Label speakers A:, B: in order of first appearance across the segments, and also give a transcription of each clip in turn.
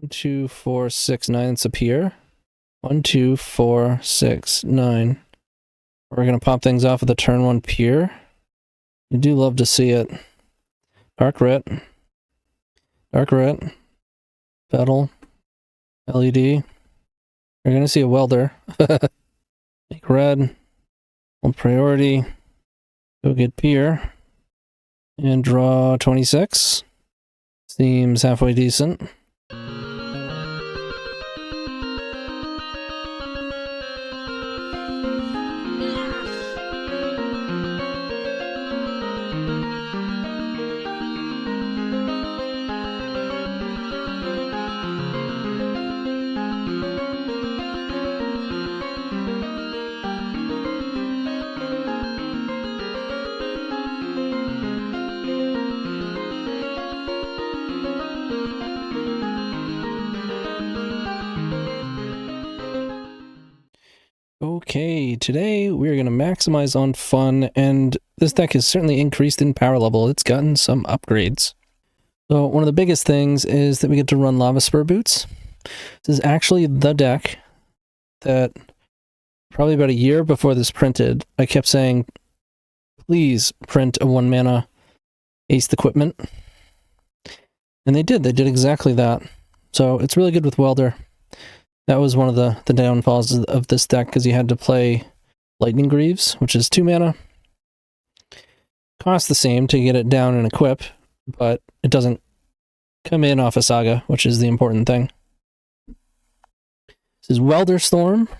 A: 1, 2, 4, 6, 9. It's a pier. 1, 2, 4, 6, 9. We're going to pop things off with a turn 1 pier. You do love to see it. Dark red. Dark red. Battle. LED. You're going to see a welder. Make red. Hold priority. Go get pier. And draw 26. Seems halfway decent. Okay, today we're going to maximize on fun, and this deck has certainly increased in power level. It's gotten some upgrades. So one of the biggest things is that we get to run Lava Spur Boots. This is actually the deck that probably about a year before this printed, I kept saying, please print a 1-mana Ace Equipment. And they did exactly that. So it's really good with Welder. That was one of the downfalls of this deck, because you had to play Lightning Greaves, which is 2 mana. Costs the same to get it down and equip, but it doesn't come in off a Saga, which is the important thing. This is Welder Storm.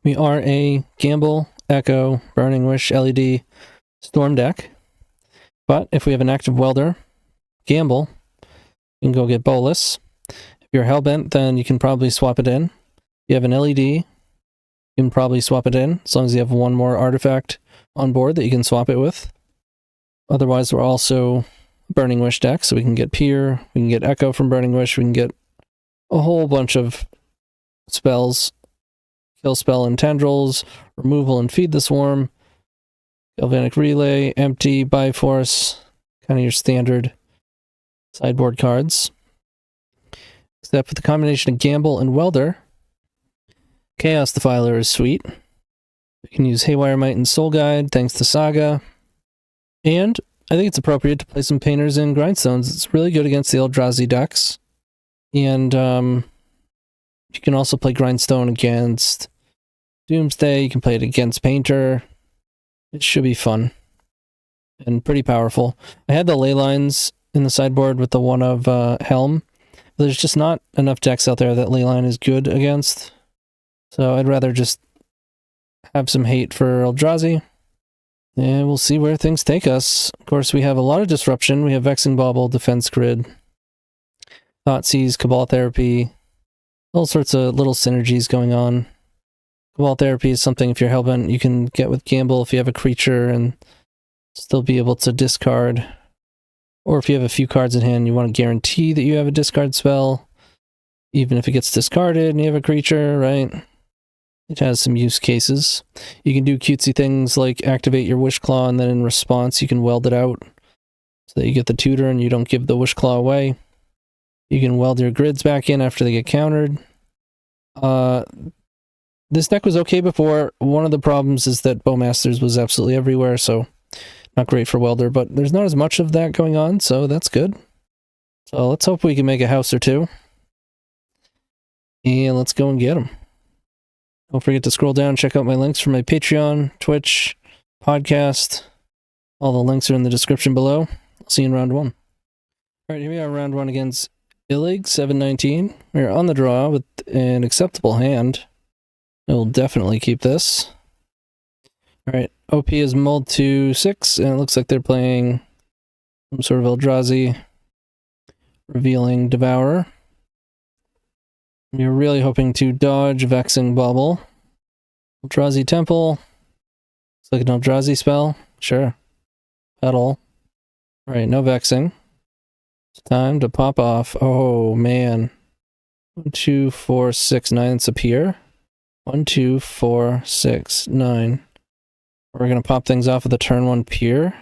A: We are a Gamble, Echo, Burning Wish, LED Storm deck. But if we have an active Welder, Gamble, you can go get Bolas. If you're Hellbent, then you can probably swap it in. If you have an LED, you can probably swap it in, as long as you have one more artifact on board that you can swap it with. Otherwise, we're also Burning Wish deck, so we can get Pier, we can get Echo from Burning Wish, we can get a whole bunch of spells. Kill Spell and Tendrils, Removal and Feed the Swarm, Galvanic Relay, Empty, Bifrost, kind of your standard sideboard cards. Except with the combination of Gamble and Welder, Chaos Defiler is sweet. We can use Haywire Might and Soul Guide, thanks to Saga. And I think it's appropriate to play some Painters and Grindstones. It's really good against the Eldrazi decks. And you can also play Grindstone against Doomsday. You can play it against Painter. It should be fun. And pretty powerful. I had the ley lines in the sideboard with the one of Helm. There's just not enough decks out there that Leyline is good against. So I'd rather just have some hate for Eldrazi. And we'll see where things take us. Of course, we have a lot of disruption. We have Vexing, Bauble, Defense Grid, Thoughtseize, Cabal Therapy, all sorts of little synergies going on. Cabal Therapy is something, if you're Hellbent, you can get with Gamble if you have a creature and still be able to discard. Or if you have a few cards in hand, you want to guarantee that you have a discard spell, even if it gets discarded and you have a creature, right? It has some use cases. You can do cutesy things like activate your Wishclaw, and then in response you can weld it out so that you get the tutor and you don't give the Wishclaw away. You can weld your grids back in after they get countered. This deck was okay before. One of the problems is that Bowmasters was absolutely everywhere, so not great for Welder, but there's not as much of that going on, so that's good. So let's hope we can make a house or two. And let's go and get them. Don't forget to scroll down and check out my links for my Patreon, Twitch, podcast. All the links are in the description below. I'll see you in round 1. Alright, here we are, round 1 against Illig, 719. We're on the draw with an acceptable hand. We'll definitely keep this. Alright, OP is mulled to 6, and it looks like they're playing some sort of Eldrazi, revealing Devourer. We're really hoping to dodge Vexing Bauble. Eldrazi Temple. Looks like an Eldrazi spell. Sure. Petal. Alright, no Vexing. It's time to pop off. Oh, man. 1, 2, 4, 6, 9. It's a pier. 1, 2, 4, 6, 9. We're going to pop things off with a turn 1 pier.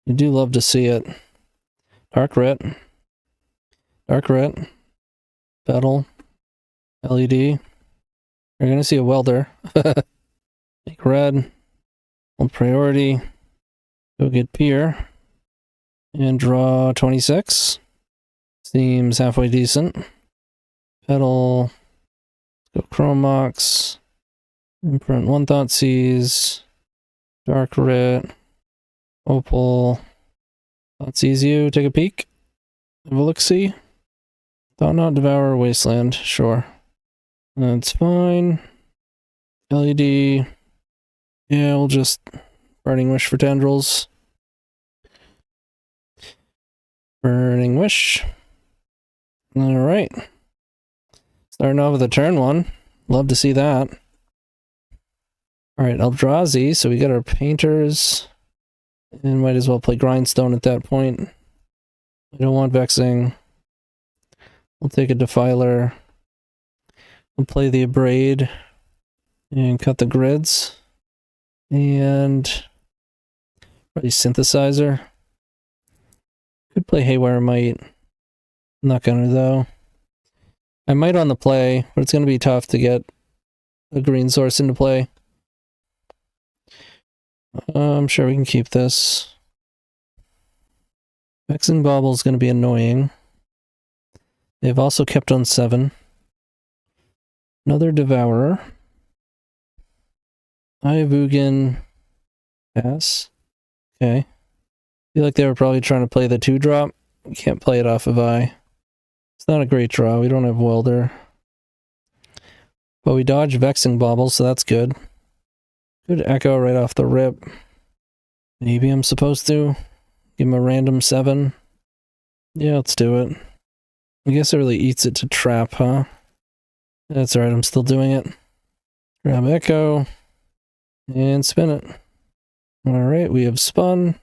A: You do love to see it. Dark red. Dark Red, Battle, LED. You're gonna see a welder. Make red. Hold priority. Go get Pier. And draw 26. Seems halfway decent. Petal. Go Chromox. Imprint One Thoughtseize. Dark Red. Opal. Thoughtseize you. Take a peek. Have a look-see. Thought Not Devour Wasteland. Sure. That's fine. LED. Yeah, we'll just Burning Wish for Tendrils. Burning Wish. Alright. Starting off with a turn 1. Love to see that. Alright, Eldrazi. So we got our painters. And might as well play Grindstone at that point. I don't want Vexing. We'll take a Defiler. We'll play the Abrade. And cut the grids. And probably Synthesizer. Could play Haywire Might. Not gonna though. I might on the play, but it's gonna be tough to get a green source into play. I'm sure we can keep this. Vexing Bauble is gonna be annoying. They've also kept on 7. Another Devourer. Ivugin. Pass. Okay. Feel like they were probably trying to play the 2-drop. We can't play it off of Eye. It's not a great draw. We don't have Welder. But we dodge Vexing Bauble, so that's good. Good Echo right off the rip. Maybe I'm supposed to give him a random 7. Yeah, let's do it. I guess it really eats it to trap, huh? That's alright, I'm still doing it. Grab Echo. And spin it. Alright, we have spun.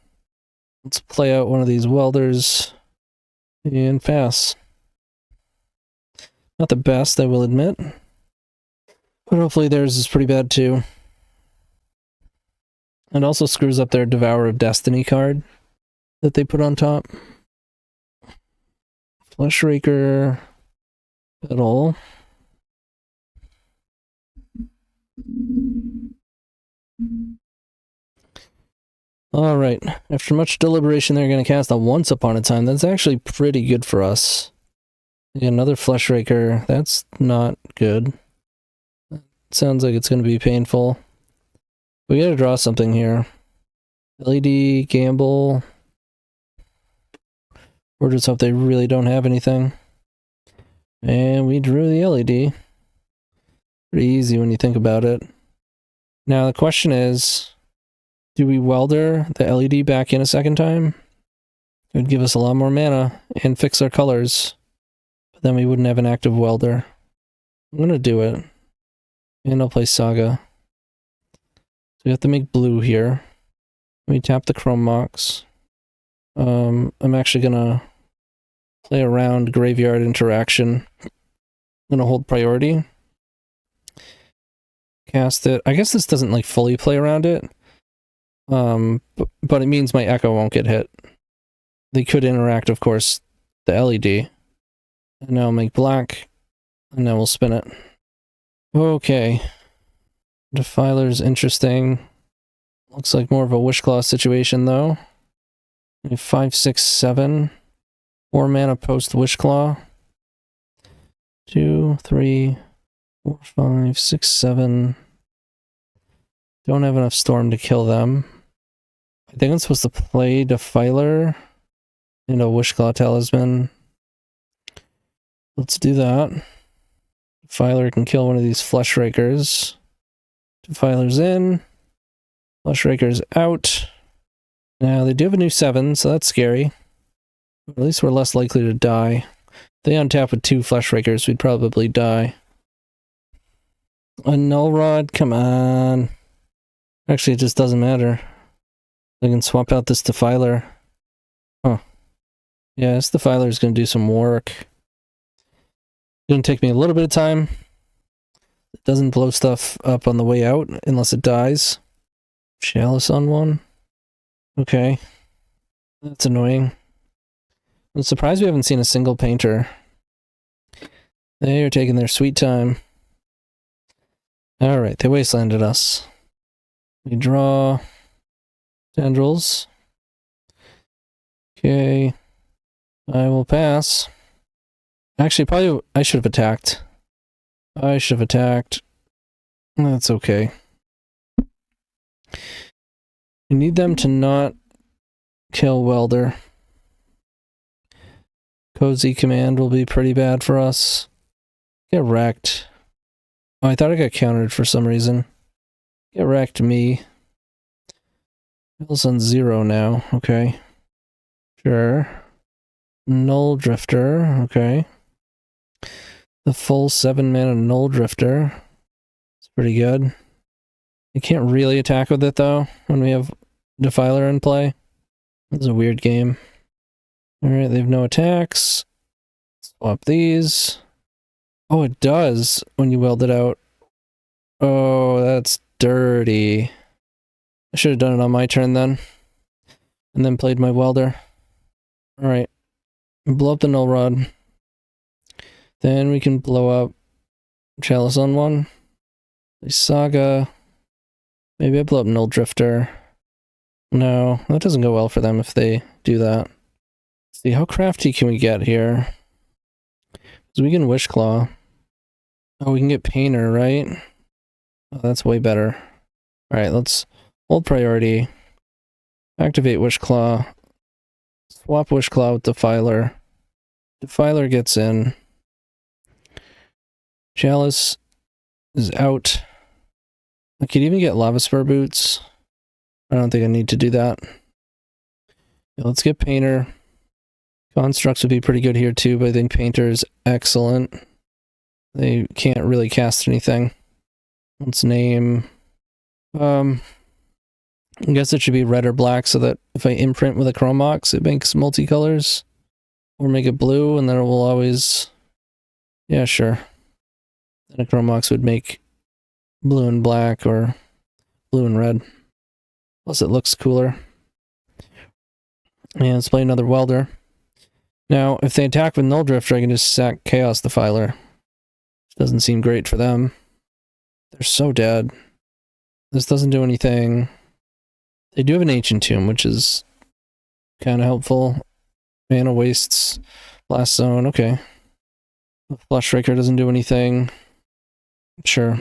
A: Let's play out one of these welders. And pass. Not the best, I will admit. But hopefully theirs is pretty bad too. It also screws up their Devourer of Destiny card that they put on top. Fleshraker. Petal. Alright, after much deliberation they're going to cast a Once Upon a Time. That's actually pretty good for us. Yeah, another Fleshraker. That's not good. Sounds like it's going to be painful. We gotta draw something here. LED, gamble. Or just hope they really don't have anything. And we drew the LED. Pretty easy when you think about it. Now the question is, do we welder the LED back in a second time? It would give us a lot more mana and fix our colors. But then we wouldn't have an active welder. I'm gonna do it. And I'll play Saga. So we have to make blue here. We tap the Chrome Mox. I'm actually gonna play around Graveyard Interaction. I'm gonna hold priority. Cast it. I guess this doesn't like fully play around it. But it means my Echo won't get hit. They could interact, of course, the LED. And now I'll make black. And then we'll spin it. Okay. Defiler's interesting. Looks like more of a Wishclaw situation, though. We have 5, 6, 7. 4 mana post Wishclaw. 2, 3, 4, 5, 6, 7. Don't have enough Storm to kill them. I think I'm supposed to play Defiler and a Wishclaw Talisman. Let's do that. Defiler can kill one of these Fleshrakers. Defiler's in. Fleshraker's out. Now, they do have a new 7, so that's scary. At least we're less likely to die. If they untap with 2 Fleshrakers, we'd probably die. A Null Rod? Come on. Actually, it just doesn't matter. I can swap out this Defiler. Huh. Yeah, this Defiler is going to do some work. It's going to take me a little bit of time. It doesn't blow stuff up on the way out, unless it dies. Chalice on one. Okay. That's annoying. I'm surprised we haven't seen a single painter. They are taking their sweet time. Alright, they wastelanded us. We draw tendrils. Okay. I will pass. Actually, probably I should have attacked. I should have attacked. That's okay. We need them to not kill Welder. Cozy command will be pretty bad for us. Get wrecked. Oh, I thought I got countered for some reason. Get wrecked, me. Bill's on 0 now. Okay. Sure. Null Drifter. Okay. The full 7-mana Null Drifter. It's pretty good. You can't really attack with it, though, when we have Defiler in play. It's a weird game. Alright, they have no attacks. Swap these. Oh, it does when you weld it out. Oh, that's dirty. I should have done it on my turn then. And then played my welder. Alright. Blow up the Null Rod. Then we can blow up Chalice on one. Saga. Maybe I blow up Null Drifter. No, that doesn't go well for them if they do that. Let's see, how crafty can we get here? Because we can Wishclaw. Oh, we can get Painter, right? Oh, that's way better. Alright, let's hold priority. Activate Wishclaw. Swap Wishclaw with Defiler. Defiler gets in. Chalice is out. I could even get Lava Spur Boots. I don't think I need to do that. Yeah, let's get Painter. Constructs would be pretty good here too, but I think Painter is excellent. They can't really cast anything. Let's name... I guess it should be red or black so that if I imprint with a Chromox, it makes multicolors. Or make it blue and then it will always... Yeah, sure. Then a Chromox would make blue and black or blue and red. Plus it looks cooler. And let's play another Welder. Now, if they attack with Null Drifter, I can just sack Chaos Defiler. Doesn't seem great for them. They're so dead. This doesn't do anything. They do have an Ancient Tomb, which is kind of helpful. Mana wastes. Blast Zone, okay. Flush Raker doesn't do anything. Sure.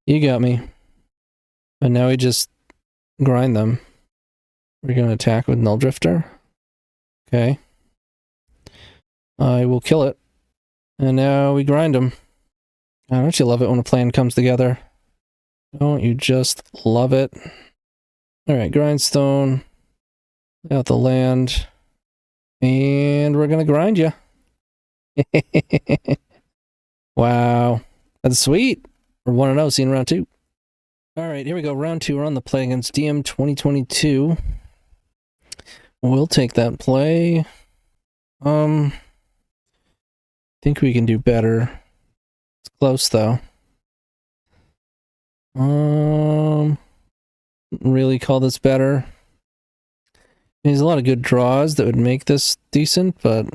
A: You got me. But now we just grind them. We're going to attack with Null Drifter. Okay. I will kill it. And now we grind them. Oh, don't you love it when a plan comes together? Don't you just love it? Alright, Grindstone. Lay out the land. And we're going to grind you. Wow. That's sweet. We're 1-0, seeing round 2. Alright, here we go. Round 2. We're on the play against DM 2022. We'll take that play. Think we can do better. It's close though. Really call this better. There's a lot of good draws that would make this decent, but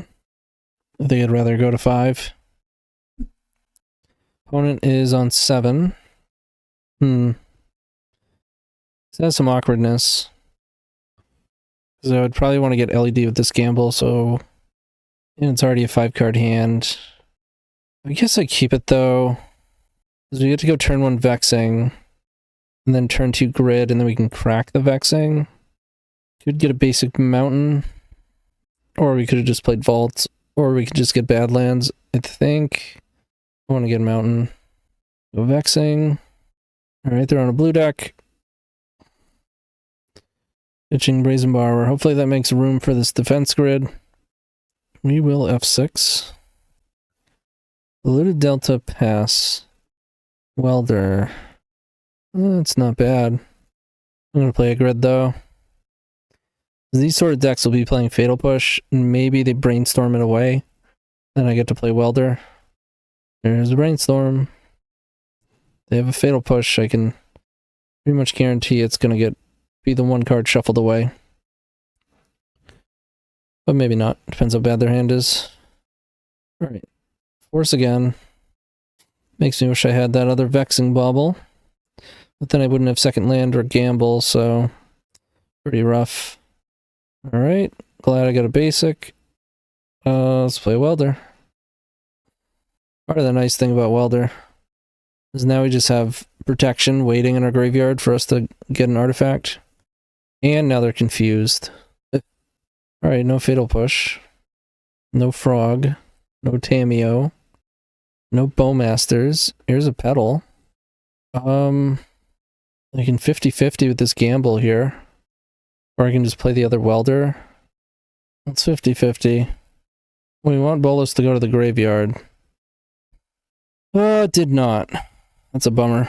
A: I think I'd rather go to 5. Opponent is on 7. This has some awkwardness. Because I would probably want to get LED with this gamble, so... And it's already a 5-card hand. I guess I keep it, though. Because we get to go turn 1 Vexing. And then turn 2 Grid, and then we can crack the Vexing. Could get a basic Mountain. Or we could have just played Vault. Or we could just get Badlands. I think I want to get Mountain. Go Vexing. Alright, they're on a blue deck. Pitching Brazen Borrower. Hopefully that makes room for this defense grid. We will F6. Polluted Delta pass. Welder. That's not bad. I'm going to play a grid though. These sort of decks will be playing Fatal Push. And maybe they brainstorm it away. Then I get to play Welder. There's a Brainstorm. They have a Fatal Push. I can pretty much guarantee it's going to be the 1 card shuffled away. But maybe not. Depends how bad their hand is. Alright. Force again. Makes me wish I had that other Vexing Bauble. But then I wouldn't have second land or gamble, so pretty rough. Alright. Glad I got a basic. Let's play Welder. Part of the nice thing about Welder is now we just have protection waiting in our graveyard for us to get an artifact. And now they're confused. Alright, no Fatal Push. No Frog. No Tameo. No Bowmasters. Here's a Petal. I can 50-50 with this gamble here. Or I can just play the other Welder. It's 50-50. We want Bolas to go to the graveyard. It did not. That's a bummer.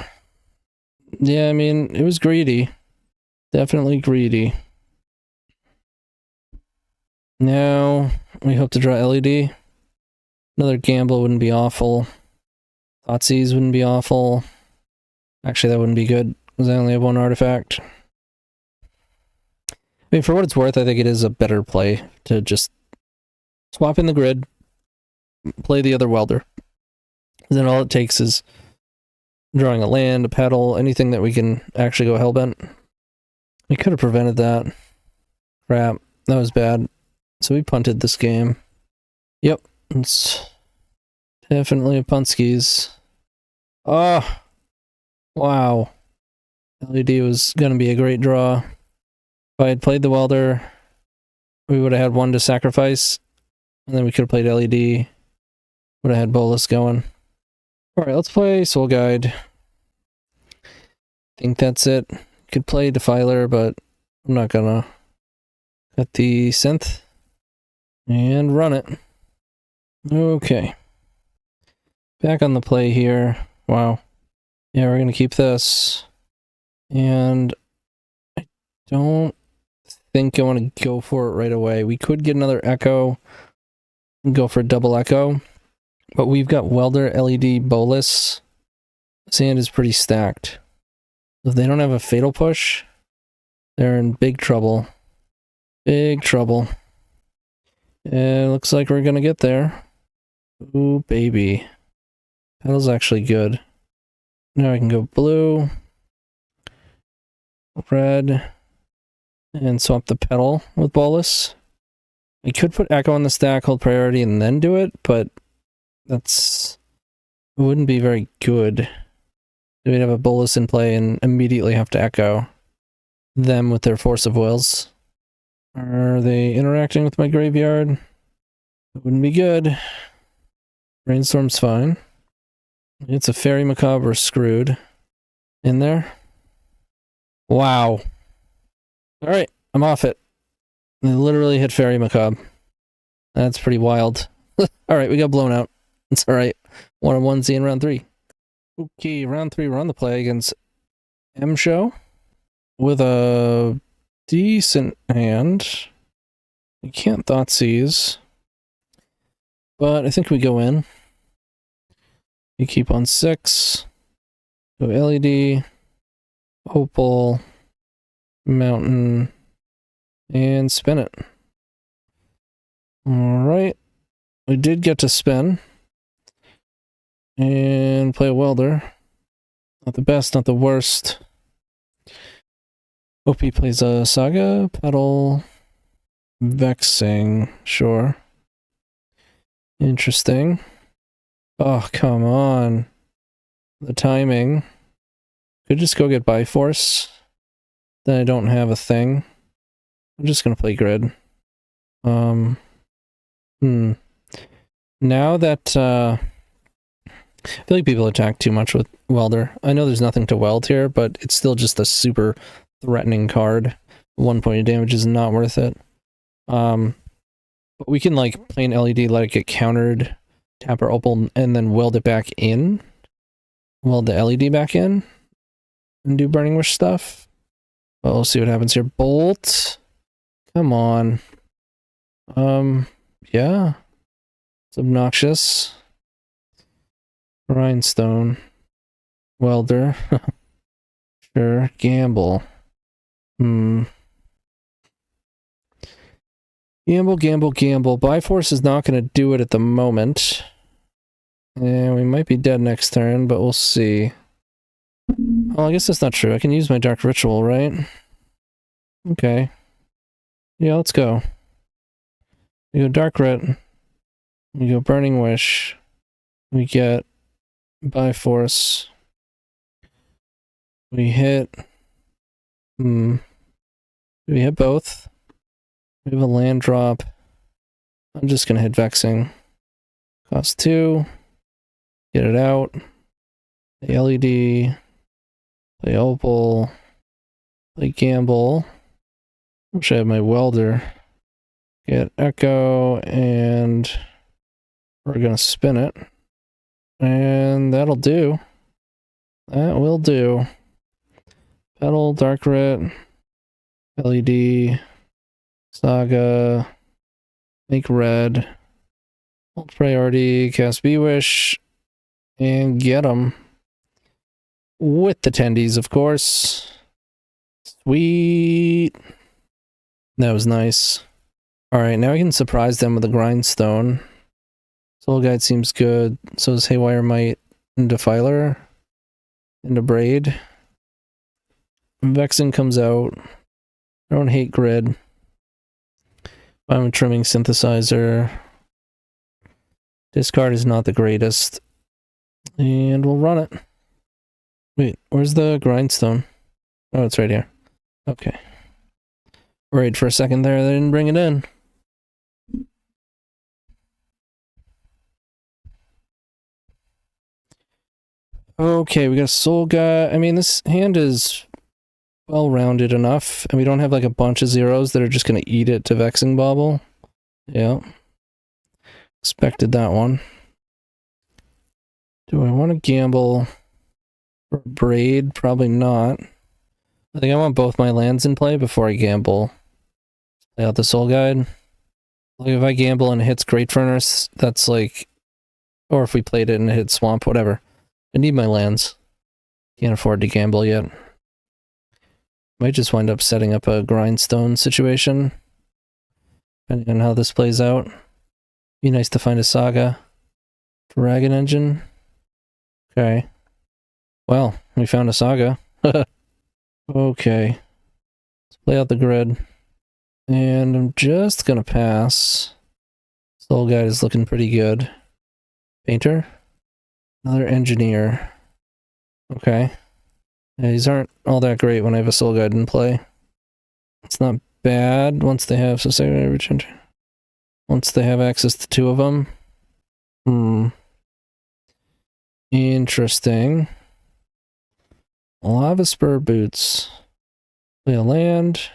A: Yeah, I mean, it was greedy. Definitely greedy. Now, we hope to draw LED. Another gamble wouldn't be awful. Thoughtseize wouldn't be awful. Actually, that wouldn't be good, because I only have one artifact. I mean, for what it's worth, I think it is a better play to just swap in the grid, play the other Welder. Then all it takes is drawing a land, a petal, anything that we can actually go hellbent. We could have prevented that. Crap, that was bad. So we punted this game. Yep, it's definitely a punskis. Oh, wow. LED was going to be a great draw. If I had played the Welder, we would have had one to sacrifice, and then we could have played LED. Would have had Bolas going. Alright, let's play Soul Guide. I think that's it. Could play Defiler, but I'm not gonna. Got the synth. And run it. Okay. Back on the play here. Wow. Yeah, we're gonna keep this. And I don't think I want to go for it right away. We could get another Echo and go for a double Echo. But we've got Welder, LED, Bolas. This hand is pretty stacked. If they don't have a Fatal Push, they're in big trouble. Big trouble. And it looks like we're gonna get there. Ooh, baby. Petal's actually good. Now I can go blue, red, and swap the Petal with Bolas. I could put Echo on the stack, hold priority, and then do it, but it wouldn't be very good. We'd have a Bolas in play and immediately have to Echo them with their Force of Wills. Are they interacting with my graveyard? It wouldn't be good. Brainstorm's fine. It's a Fairy Macabre, we're screwed. In there. Wow. Alright, I'm off it. They literally hit Fairy Macabre. That's pretty wild. Alright, we got blown out. It's alright. 1-1Z in round 3. Okay, round 3, we're on the play against MSHOW with a decent hand. We can't Thoughtseize, but I think we go in. We keep on 6. Go LED, Opal, Mountain, and spin it. Alright. We did get to spin. And play a Welder. Not the best, not the worst. OP plays a Saga, Petal, Vexing, sure. Interesting. Oh, come on. The timing. Could just go get Byforce. Then I don't have a thing. I'm just gonna play Grid. Now that, I feel like people attack too much with Welder. I know there's nothing to weld here, but it's still just a super threatening card. 1 point of damage is not worth it. But we can like play an LED, let it get countered, tap our Opal, and then weld it back in. Weld the LED back in. And do Burning Wish stuff. Well, we'll see what happens here. Bolt. Come on. Yeah. It's obnoxious. Rhinestone. Welder. Sure. Gamble. Gamble, gamble, gamble. Byforce is not going to do it at the moment. And we might be dead next turn, but we'll see. Well, I guess that's not true. I can use my Dark Ritual, right? Okay. Yeah, let's go. We go Dark Rit. We go Burning Wish. We get Byforce. We hit... We hit both. We have a land drop. I'm just gonna hit Vexing. Cost 2. Get it out. Play LED. Play Opal. Play Gamble. Wish I had my Welder. Get Echo, and we're gonna spin it. And that'll do. That will do. Petal, Dark Rit, LED, Saga, make red, hold priority, cast B-Wish, and get them. With the tendies, of course. Sweet. That was nice. Alright, now we can surprise them with a Grindstone. Soul Guide seems good. So is Haywire Might and Defiler. Into Braid. Vexing comes out. I don't hate Grid. I'm a Trimming Synthesizer. Discard is not the greatest. And we'll run it. Wait, where's the Grindstone? Oh, it's right here. Okay. Worried for a second there, they didn't bring it in. Okay, we got a Soul Guide. I mean, this hand is well-rounded enough, and we don't have like a bunch of zeros that are just going to eat it to Vexing Bauble. Yeah. Expected that one. Do I want to gamble for Braid? Probably not. I think I want both my lands in play before I gamble. Play out the Soul Guide. Like if I gamble and it hits Great Furnace, that's like... Or if we played it and it hit Swamp, whatever. I need my lands. Can't afford to gamble yet. Might just wind up setting up a Grindstone situation. Depending on how this plays out. Be nice to find a Saga. Dragon Engine. Okay. Well, we found a Saga. Okay. Let's play out the grid. And I'm just gonna pass. Soul Guide is looking pretty good. Painter. Another Engineer. Okay. Yeah, these aren't all that great when I have a Soul Guide in play. It's not bad once they have once they have access to two of them. Interesting. Lava Spur Boots. Play a land.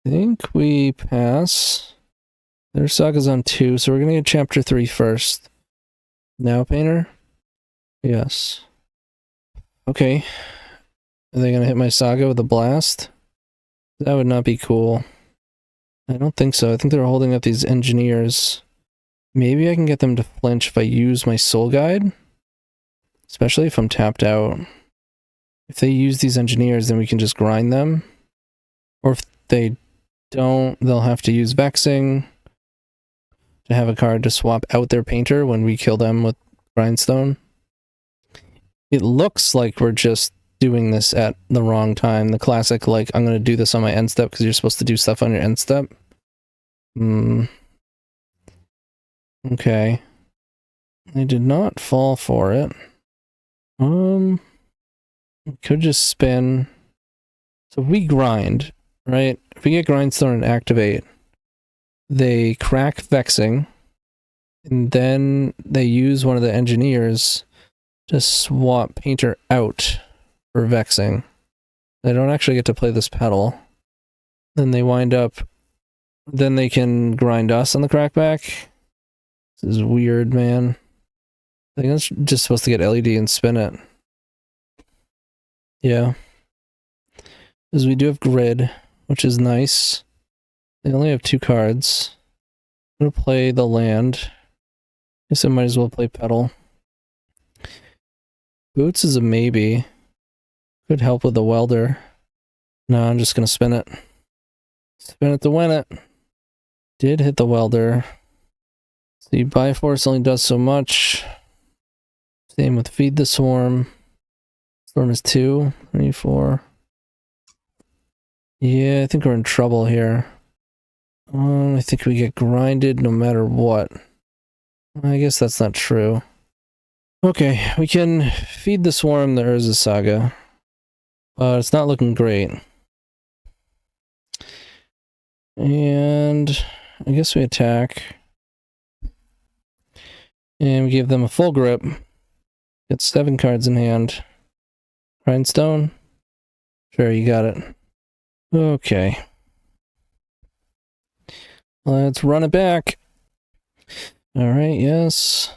A: Think we pass. Their Saga's on 2, so we're gonna get Chapter 3 first. Now, Painter? Yes. Okay. Are they gonna hit my Saga with a blast? That would not be cool. I don't think so. I think they're holding up these Engineers. Maybe I can get them to flinch if I use my Soul Guide. Especially if I'm tapped out. If they use these Engineers, then we can just grind them. Or if they don't, they'll have to use Vexing to have a card to swap out their Painter when we kill them with Grindstone. It looks like we're just doing this at the wrong time. The classic, like, I'm going to do this on my end step because you're supposed to do stuff on your end step. Okay. I did not fall for it. Could just spin. So if we grind, right? If we get Grindstone and activate, they crack Vexing, and then they use one of the Engineers to swap Painter out for Vexing. They don't actually get to play this Petal. Then they wind up... Then they can grind us on the crackback. This is weird, man. I think that's just supposed to get LED and spin it. Yeah. Because we do have Grid, which is nice. They only have 2 cards. I'm going to play the land. Guess I might as well play Petal. Boots is a maybe. Could help with the Welder. No, I'm just gonna spin it. Spin it to win it. Did hit the welder. See, Bioforce only does so much. Same with Feed the Swarm. Storm is 2, 3, 4. Yeah, I think we're in trouble here. I think we get grinded no matter what. I guess that's not true. Okay, we can feed the Swarm the Urza Saga. It's not looking great. And I guess we attack. And we give them a full grip. Get 7 cards in hand. Grindstone? Sure, you got it. Okay. Let's run it back. Alright, yes.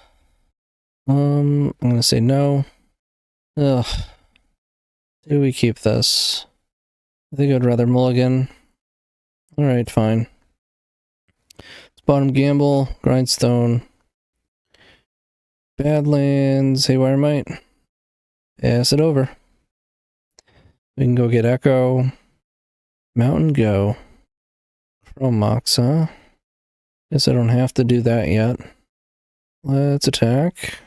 A: I'm gonna say no. Ugh. Do we keep this? I think I'd rather mulligan. Alright, fine. Let's bottom gamble, grindstone. Badlands, Haywire Might. Pass it over. We can go get Echo. Mountain Go. Chromox, huh? Guess I don't have to do that yet. Let's attack.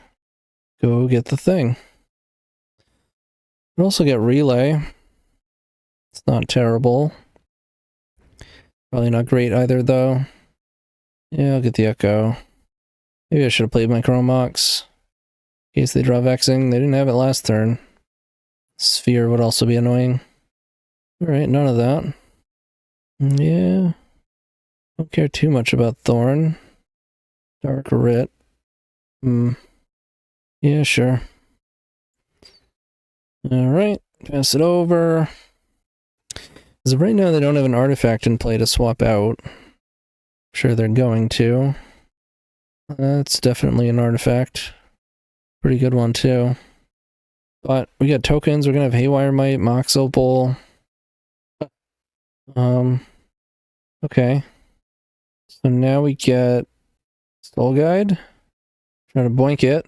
A: Go get the thing. We also get Relay. It's not terrible. Probably not great either, though. Yeah, I'll get the Echo. Maybe I should have played my Chromox. In case they draw Vexing. They didn't have it last turn. Sphere would also be annoying. Alright, none of that. Yeah. Don't care too much about Thorn. Dark Writ. Yeah, sure. Alright, pass it over. As of right now, they don't have an artifact in play to swap out. I'm sure they're going to. That's definitely an artifact. Pretty good one, too. But we got tokens. We're going to have Haywire Might, Mox Opal. Okay. So now we get Soul Guide. Try to boink it.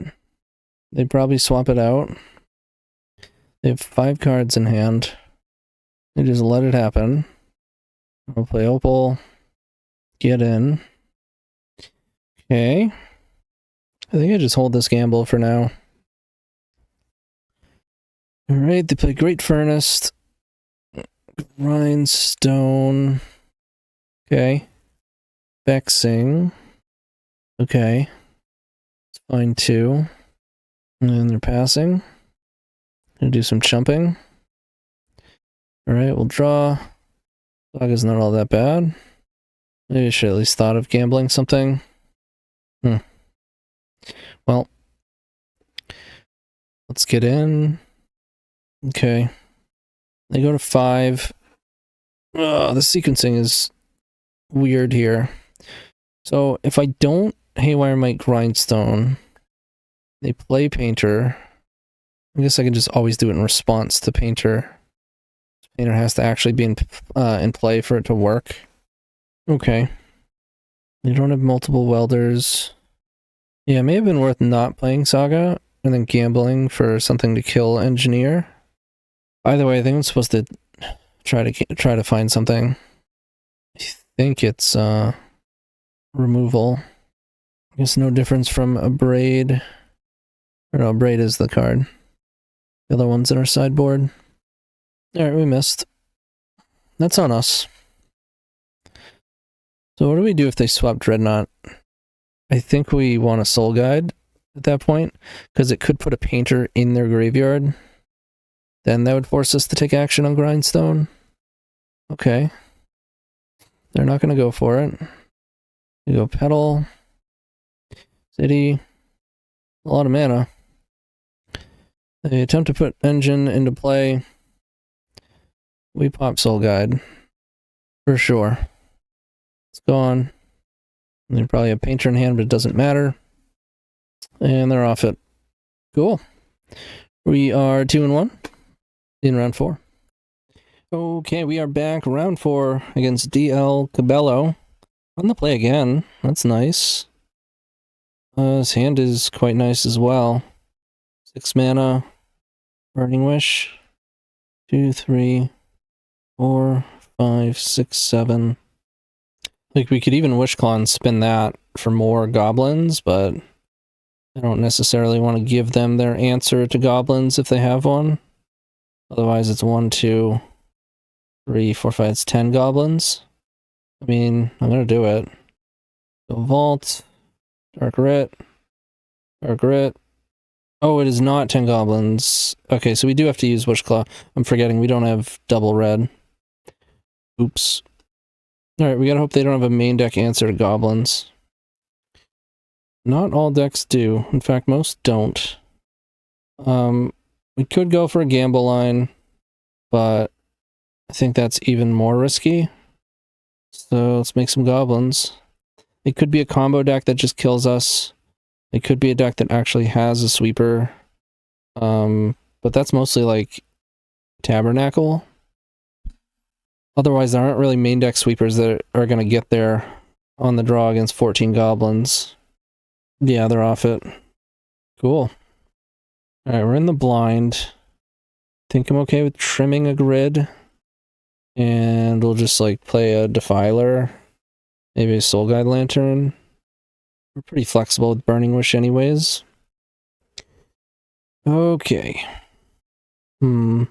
A: They probably swap it out. They have 5 cards in hand. They just let it happen. I'll play Opal. Get in. Okay. I think I just hold this gamble for now. Alright, they play Great Furnace. Grindstone. Okay. Vexing. Okay. It's fine too. And then they're passing. Gonna do some chumping. Alright, we'll draw. Saga's not all that bad. Maybe I should at least thought of gambling something. Well. Let's get in. Okay. They go to 5. Oh, the sequencing is weird here. So if I don't Haywire Might Grindstone, they play Painter. I guess I can just always do it in response to Painter. Painter has to actually be in play for it to work. Okay. They don't have multiple welders. Yeah, it may have been worth not playing Saga and then gambling for something to kill Engineer. Either way, I think I'm supposed to try to find something. I think it's removal. I guess no difference from a Braid. Or no, Braid is the card. The other one's in our sideboard. Alright, we missed. That's on us. So what do we do if they swap Dreadnought? I think we want a Soul Guide at that point, because it could put a Painter in their graveyard. Then that would force us to take action on Grindstone. Okay. They're not going to go for it. We go Petal. City. A lot of mana. They attempt to put Engine into play. We pop Soul Guide. For sure. It's gone. They probably have Painter in hand, but it doesn't matter. And they're off it. Cool. We are 2-1 in round 4. Okay, we are back. Round 4 against DLCabelo. On the play again. That's nice. His hand is quite nice as well. 6 mana. Burning Wish. 2, 3. 4, 5, 6, 7. Like, we could even Wishclaw and spin that for more goblins, but I don't necessarily want to give them their answer to goblins if they have one. Otherwise, it's 1, 2, 3, 4, 5, it's 10 goblins. I mean, I'm gonna do it. So Vault, Dark Writ, Dark Writ. Oh, it is not 10 goblins. Okay, so we do have to use Wishclaw. I'm forgetting we don't have double red. Oops. Alright, we gotta hope they don't have a main deck answer to goblins. Not all decks do. In fact, most don't. We could go for a gamble line, but I think that's even more risky. So let's make some goblins. It could be a combo deck that just kills us. It could be a deck that actually has a sweeper. But that's mostly like Tabernacle. Otherwise, there aren't really main deck sweepers that are going to get there on the draw against 14 goblins. Yeah, they're off it. Cool. Alright, we're in the blind. Think I'm okay with trimming a grid. And we'll just like play a Defiler. Maybe a Soul Guide Lantern. We're pretty flexible with Burning Wish anyways. Okay. This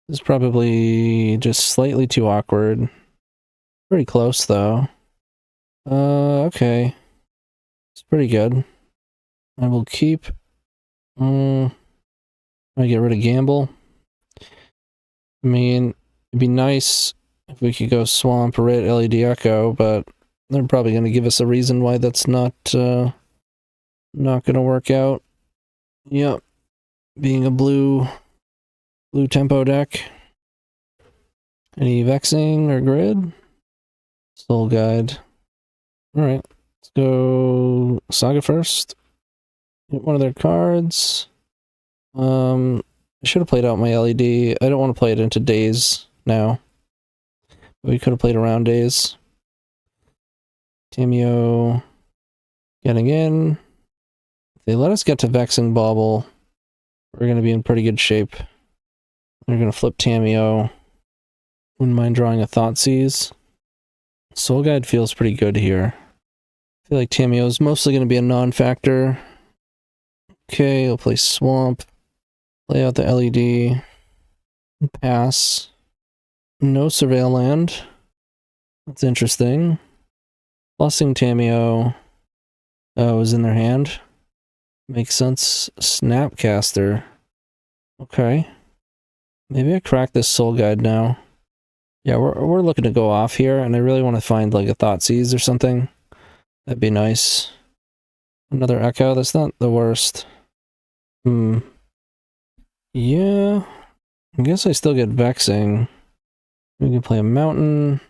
A: is probably just slightly too awkward. Pretty close though. Okay. It's pretty good. I will keep... I get rid of Gamble. I mean, it'd be nice if we could go Swamp, Red, LED Echo, but they're probably going to give us a reason why that's not going to work out. Yep. Being a blue tempo deck. Any Vexing or Grid? Soul Guide. Alright. Let's go Saga first. Get one of their cards. I should have played out my LED. I don't want to play it into days now. We could have played around days. Tameo getting in. If they let us get to Vexing Bauble, we're going to be in pretty good shape. They're going to flip Tameo. Wouldn't mind drawing a Thoughtseize. Soul Guide feels pretty good here. I feel like Tameo is mostly going to be a non-factor. Okay, I'll play Swamp. Play out the LED. Pass. No Surveil Land. That's interesting. Plussing Tameo. Was in their hand. Makes sense. Snapcaster. Okay. Maybe I crack this Soul Guide now. Yeah, we're looking to go off here, and I really want to find like a Thoughtseize or something. That'd be nice. Another Echo. That's not the worst. Yeah. I guess I still get Vexing. We can play a Mountain.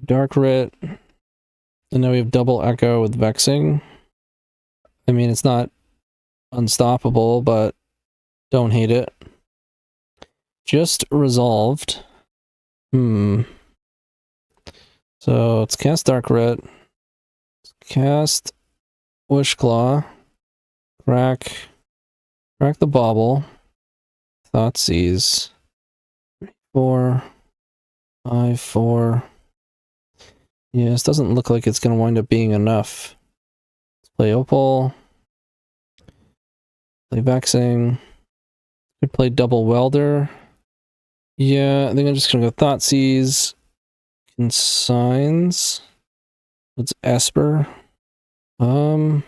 A: Dark Writ. And now we have double Echo with Vexing. I mean, it's not unstoppable, but don't hate it. Just resolved. So let's cast Dark Writ. Cast Wishclaw. Crack the Bauble. Thoughtseize. 4, 5, 4. Yeah, this doesn't look like it's going to wind up being enough. Let's play Opal. Play Vexing. Could play double Welder. Yeah, I think I'm just going to go Thoughtseize. Consigns. It's Esper. I don't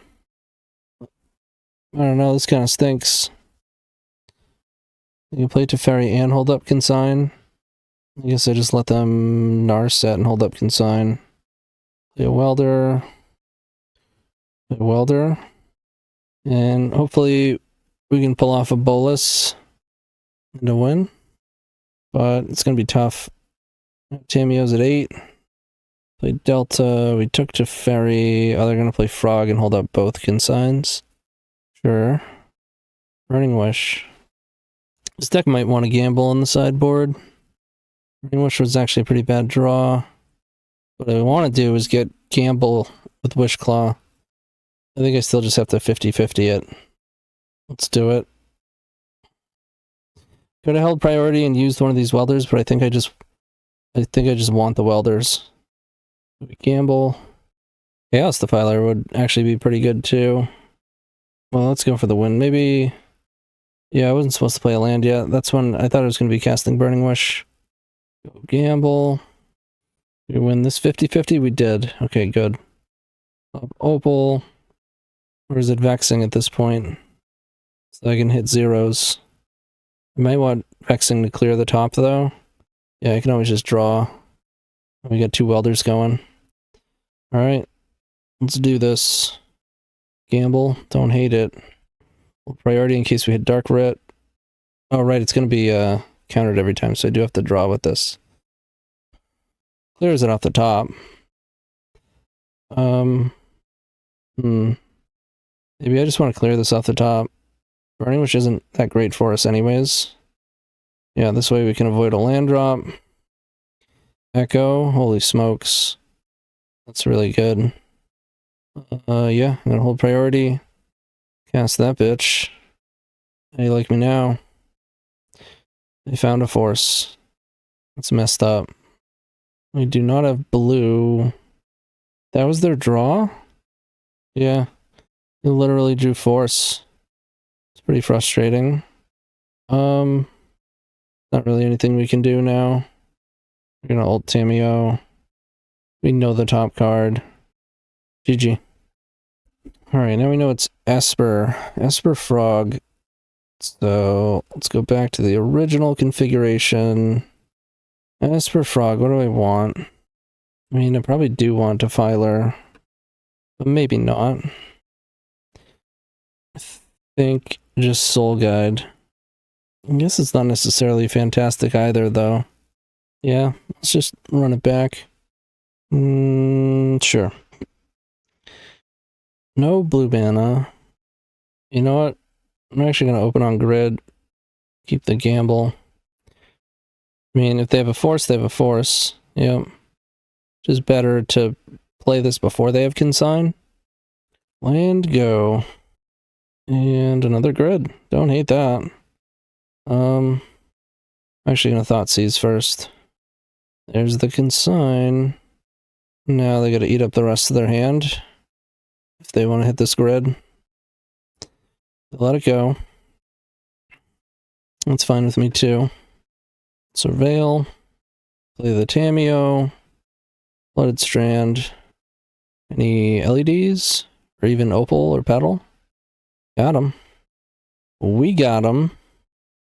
A: know, this kind of stinks. You can play Teferi and hold up Consign. I guess I just let them Narset and hold up Consign. Play a Welder. Play a Welder. And hopefully we can pull off a Bolas to win. But it's going to be tough. Tameo's at 8. Play Delta. We took Teferi. Oh, they're going to play Frog and hold up both Consigns. Sure. Burning Wish. This deck might want to gamble on the sideboard. Burning Wish was actually a pretty bad draw. What I want to do is get gamble with Wishclaw. I think I still just have to 50-50 it. Let's do it. Could have held priority and used one of these welders, but I think I just want the welders. We gamble. Chaos Defiler would actually be pretty good too. Well, let's go for the win. Maybe. Yeah, I wasn't supposed to play a land yet. That's when I thought I was going to be casting Burning Wish. Go gamble. We win this 50-50? We did. Okay, good. Opal. Or is it Vexing at this point? So I can hit zeros. I might want Vexing to clear the top though. Yeah, I can always just draw. We got 2 welders going. Alright. Let's do this. Gamble. Don't hate it. Priority in case we hit Dark Writ. Oh, right. It's going to be countered every time, so I do have to draw with this. Clears it off the top. Maybe I just want to clear this off the top. Burning, which isn't that great for us anyways. Yeah, this way we can avoid a land drop. Echo. Holy smokes. That's really good. Yeah, I'm going to hold priority. Cast that bitch. How you like me now? They found a force. That's messed up. We do not have blue. That was their draw? Yeah. They literally drew force. It's pretty frustrating. Not really anything we can do now. We're gonna ult Tamiyo. We know the top card. GG. Alright, now we know it's Esper. Esper Frog. So, let's go back to the original configuration. Esper Frog, what do I want? I mean, I probably do want Defiler, but maybe not. I think just Soul Guide. I guess it's not necessarily fantastic either, though. Yeah, let's just run it back. Sure. No blue mana. You know what? I'm actually going to open on grid. Keep the gamble. I mean, if they have a force, they have a force. Yep. Just better to play this before they have consign. Land, go. And another grid. Don't hate that. I'm actually going to Thoughtseize first. There's the consign. Now they got to eat up the rest of their hand. If they want to hit this grid. Let it go. That's fine with me too. Surveil. Play the Tamiyo. Flooded Strand. Any LEDs? Or even Opal or Petal? Got him. We got him.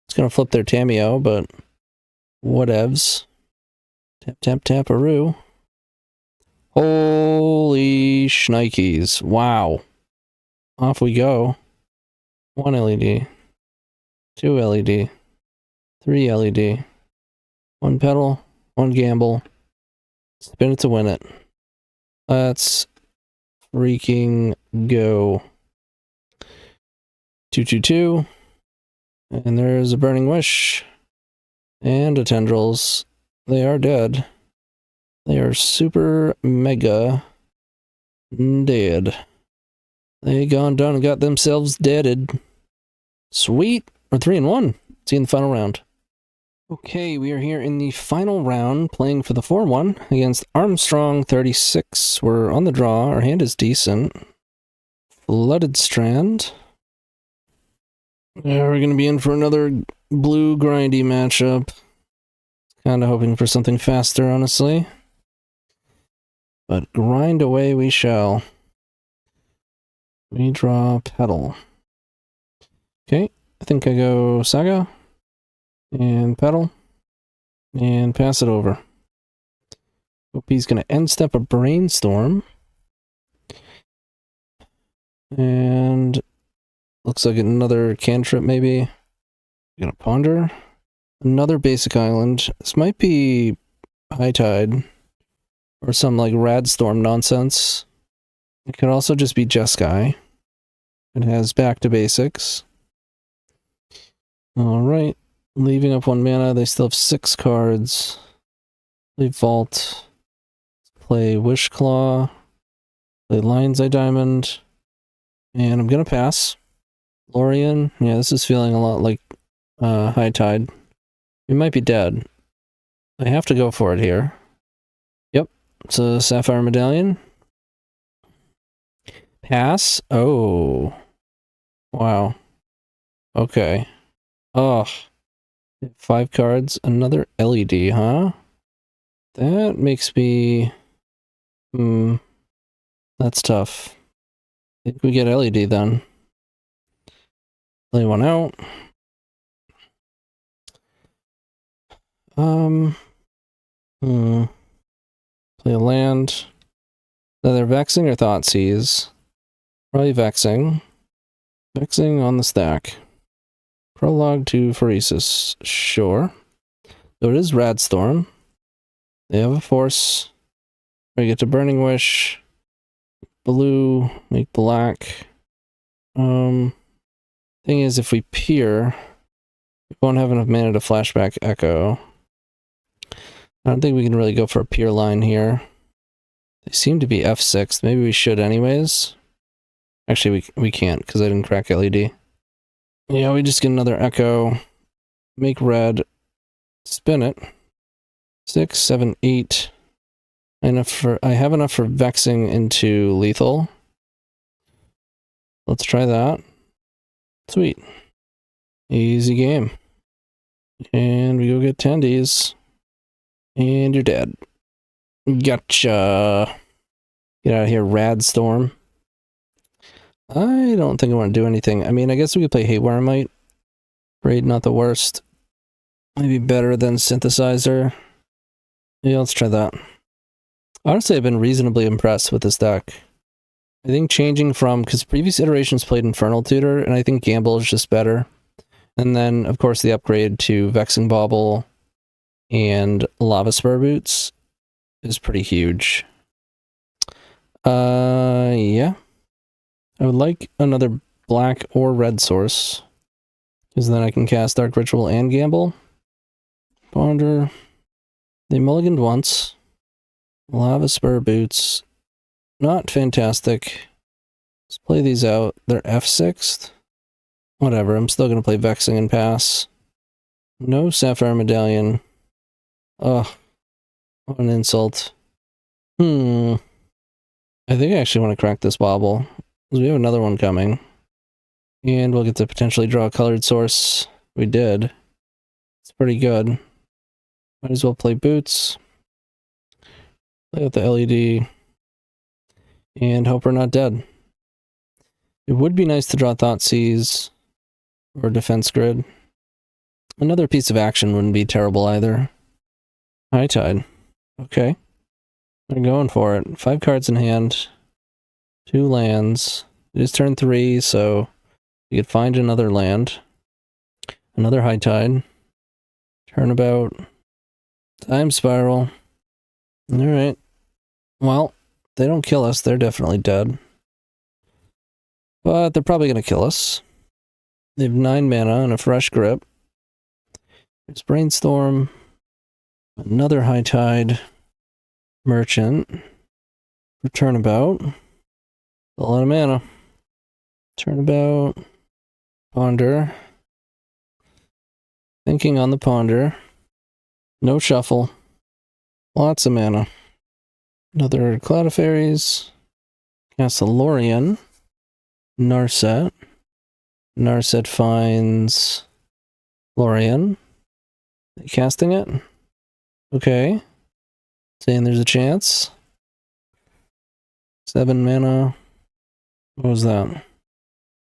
A: It's gonna flip their Tamiyo, but whatevs. Tap, tap, taparoo. Holy shnikes. Wow. Off we go. 1 LED. 2 LED. 3 LED. 1 Petal. 1 gamble. Spin it to win it. Let's freaking go. 2/2/2. And there's a Burning Wish. And a Tendrils. They are dead. They are super mega dead. They gone done and got themselves deaded. Sweet. We're 3-1. See you in the final round. Okay, we are here in the final round, playing for the 4-1 against Armstrong 36. We're on the draw. Our hand is decent. Flooded Strand. Yeah, we're going to be in for another blue grindy matchup. Kind of hoping for something faster, honestly. But grind away we shall. We draw Petal. Okay, I think I go Saga. And Petal. And pass it over. Hope he's going to end step a Brainstorm. And looks like another cantrip maybe. Gonna Ponder. Another basic island. This might be High Tide. Or some like Rad Storm nonsense. It could also just be Jeskai. It has back to basics. Alright. Leaving up 1 mana. They still have 6 cards. Leave Vault. Play Wishclaw. Play Lion's Eye Diamond. And I'm gonna pass. Lorien. Yeah, this is feeling a lot like High Tide. We might be dead. I have to go for it here. Yep, it's a Sapphire Medallion. Pass? Oh. Wow. Okay. Oh. 5 cards, another LED, huh? That makes me... That's tough. I think we get LED then. Play one out. Play a land. Either Vexing or Thoughtseize. Probably Vexing. Vexing on the stack. Prologue to Phoresis. Sure. So it is Rad Storm. They have a force. We get to Burning Wish. Blue. Make black. Thing is, if we peer, we won't have enough mana to flashback Echo. I don't think we can really go for a peer line here. They seem to be F6. Maybe we should anyways. Actually, we can't because I didn't crack LED. Yeah, we just get another Echo. Make red. Spin it. 6, 7, 8. I have enough for Vexing into lethal. Let's try that. Sweet. Easy game. And we go get tendies. And you're dead. Gotcha. Get out of here, Rad Storm. I don't think I want to do anything. I mean, I guess we could play Haywire Might. Raid, not the worst. Maybe better than Synthesizer. Yeah, let's try that. Honestly, I've been reasonably impressed with this deck. I think changing from... because previous iterations played Infernal Tutor, and I think Gamble is just better. And then, of course, the upgrade to Vexing Bauble and Lava Spur Boots is pretty huge. Yeah. I would like another black or red source, because then I can cast Dark Ritual and Gamble. Ponder. They mulliganed once. Lava Spur Boots. Not fantastic. Let's play these out. They're F6'd. Whatever, I'm still going to play Vexing and pass. No Sapphire Medallion. Ugh. What an insult. I think I actually want to crack this Bauble, because we have another one coming. And we'll get to potentially draw a colored source. We did. It's pretty good. Might as well play Boots. Play out the LED. And hope we're not dead. It would be nice to draw Thoughtseize or Defense Grid. Another piece of action wouldn't be terrible either. High Tide. Okay. We're going for it. 5 cards in hand. 2 lands. It is turn 3, so we could find another land. Another High Tide. Turnabout. Time Spiral. Alright. Well, they don't kill us. They're definitely dead. But they're probably going to kill us. They have 9 mana and a fresh grip. There's Brainstorm. Another High Tide. Merchant. Turnabout. A lot of mana. Turnabout. Ponder. Thinking on the Ponder. No shuffle. Lots of mana. Another Cloud of Fairies. Cast a Lorien. Narset. Narset finds Lorien. Casting it. Okay. Saying there's a chance. 7 mana. What was that?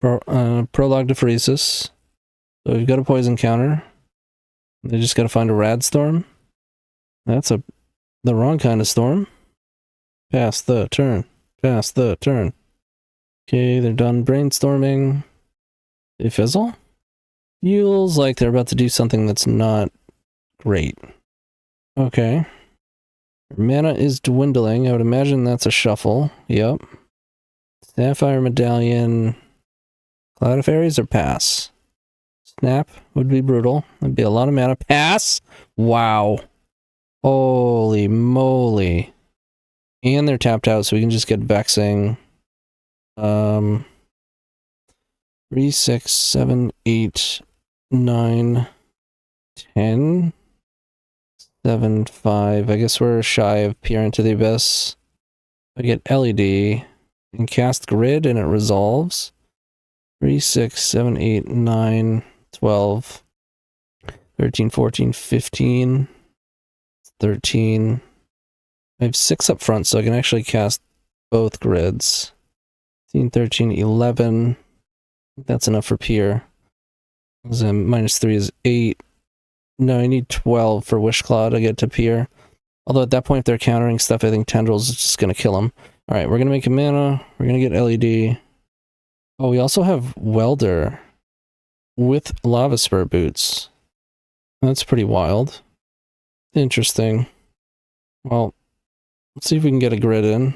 A: Prologue to Phoresis. So we've got a poison counter. They just gotta find a Rad Storm. That's the wrong kind of storm. Pass the turn. Pass the turn. Okay, they're done brainstorming. They fizzle? Feels like they're about to do something that's not great. Okay. Mana is dwindling. I would imagine that's a shuffle. Yep. Sapphire Medallion. Cloud of Fairies or pass? Snap would be brutal. That'd be a lot of mana. Pass? Wow. Holy moly. And they're tapped out, so we can just get Vexing. 3, 6, 7, 8, 9. 10, 7, 5. I guess we're shy of Peer into the Abyss. I get LED and cast Grid and it resolves. 3, 6, 7, 8, 9, 12, 13, 14, 15, 13. I have 6 up front, so I can actually cast both grids. 15, 13, 11. That's enough for Peer. -3 is 8. No, I need 12 for Wishclaw to get to Peer. Although at that point, if they're countering stuff, I think Tendrils is just going to kill them. Alright, we're going to make a mana. We're going to get LED. Oh, we also have Welder with Lava Spur Boots. That's pretty wild. Interesting. Well, let's see if we can get a grid in.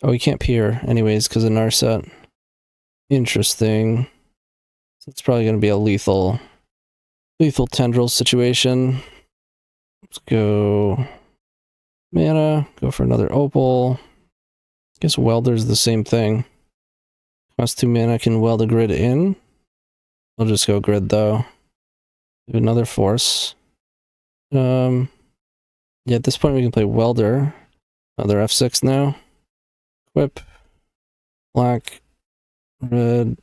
A: Oh, we can't Peer anyways because of Narset. Interesting. So it's probably going to be a lethal Tendril situation. Let's go mana, go for another Opal. Guess Welder's the same thing. Cost 2 mana, can weld a grid in. I'll just go grid though. Do another Force. Yeah, at this point we can play Welder. Another F6 now. Equip. Black. Red.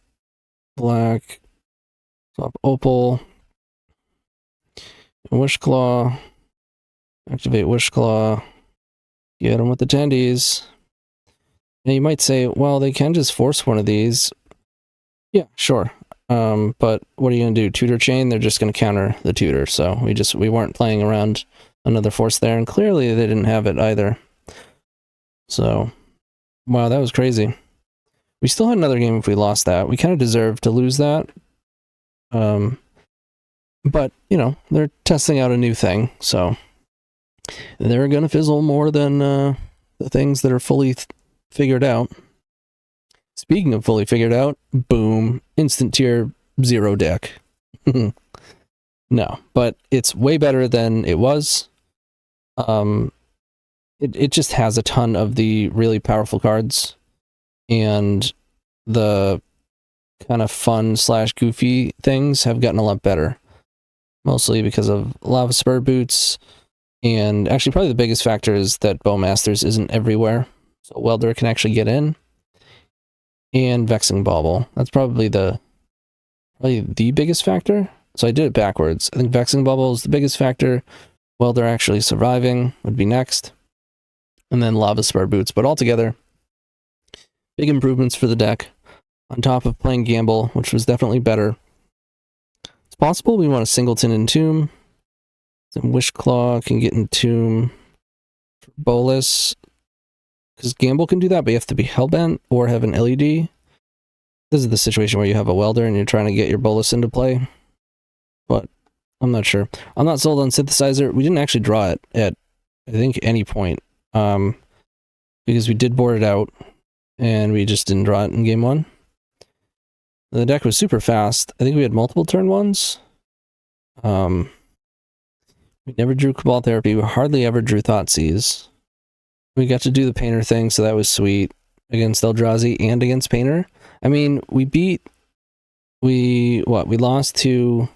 A: Black. Swap Opal. Wishclaw. Activate Wishclaw. Get them with the tendies. Now you might say, well, they can just force one of these. Yeah, sure. But what are you going to do? Tutor Chain? They're just going to counter the tutor. So we weren't playing around another force there. And clearly they didn't have it either. So, wow, that was crazy. We still had another game if we lost that. We kind of deserved to lose that. But, you know, they're testing out a new thing, so they're going to fizzle more than the things that are fully figured out. Speaking of fully figured out, boom, instant tier 0 deck. No, but it's way better than it was. It just has a ton of the really powerful cards, and the kind of fun / goofy things have gotten a lot better. Mostly because of Lava Spur Boots, and actually probably the biggest factor is that Bowmasters isn't everywhere, so Welder can actually get in. And Vexing Bauble. That's probably the biggest factor. So I did it backwards. I think Vexing Bauble is the biggest factor. Welder actually surviving would be next. And then Lava Spur Boots. But altogether, big improvements for the deck. On top of playing Gamble, which was definitely better. It's possible we want a Singleton Entomb. Some Wishclaw can get Entomb for Bolas. Because Gamble can do that, but you have to be Hellbent or have an LED. This is the situation where you have a Welder and you're trying to get your Bolas into play. But I'm not sure. I'm not sold on Synthesizer. We didn't actually draw it at, I think, any point. Because we did board it out, and we just didn't draw it in game 1. The deck was super fast. I think we had multiple turn 1s. We never drew Cabal Therapy. We hardly ever drew Thoughtseize. We got to do the Painter thing, so that was sweet. Against Eldrazi and against Painter. I mean, we lost to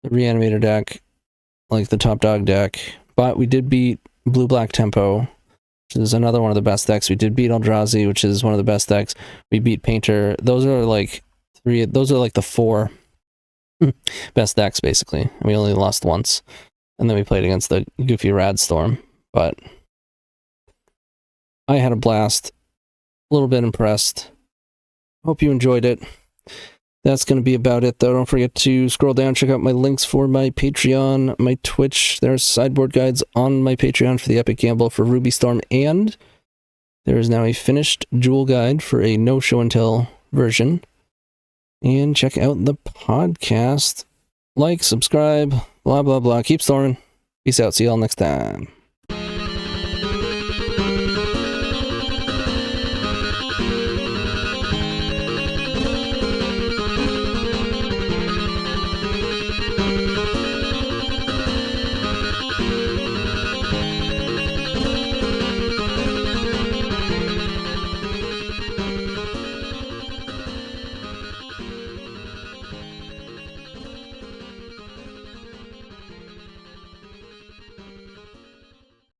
A: the Reanimator deck, like the top dog deck, but we did beat Blue-Black Tempo, which is another one of the best decks. We did beat Eldrazi, which is one of the best decks. We beat Painter. Those are like the 4 best decks, basically. And we only lost once. And then we played against the goofy Rad Storm. But I had a blast. A little bit impressed. Hope you enjoyed it. That's going to be about it, though. Don't forget to scroll down, check out my links for my Patreon, my Twitch. There's sideboard guides on my Patreon for the Epic Gamble for Ruby Storm, and there is now a finished Jewel guide for a no show and tell version. And check out the podcast. Like, subscribe, blah, blah, blah. Keep storming. Peace out. See y'all next time.